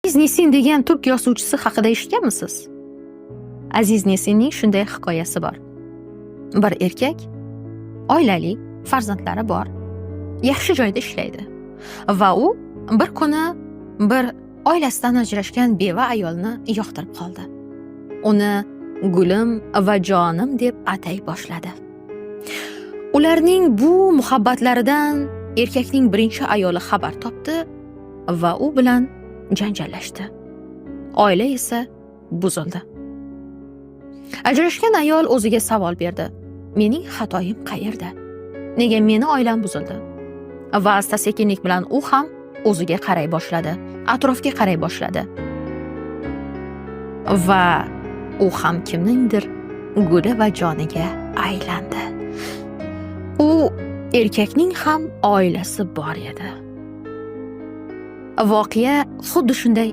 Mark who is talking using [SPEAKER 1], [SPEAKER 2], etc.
[SPEAKER 1] Aziz Nesin degan turk yozuvchisi haqida eshitganmisiz? Aziz Nesinning shunday hikoyasi bor. Bir erkak oilali, farzandlari bor, yaxshi joyda ishlaydi va u bir kuni bir oilasidan ajrashgan beva ayolni yoqtirib qoldi. Uni gulim va jonim deb atay boshladi. Ularning bu muhabbatlaridan erkakning birinchi ayoli xabar topdi va u bilan janjallashdi. Oila esa buzildi. Ajrashgan ayol o'ziga savol berdi. Mening xatoyim qayerda? Nega meni oilam buzildi? Va asta-sekinlik bilan u ham o'ziga qaray boshladi, atrofga qaray boshladi. Va u ham kimningdir guli va joniga aylandi. U erkakning ham oilasi bor edi. Voqea xuddi shunday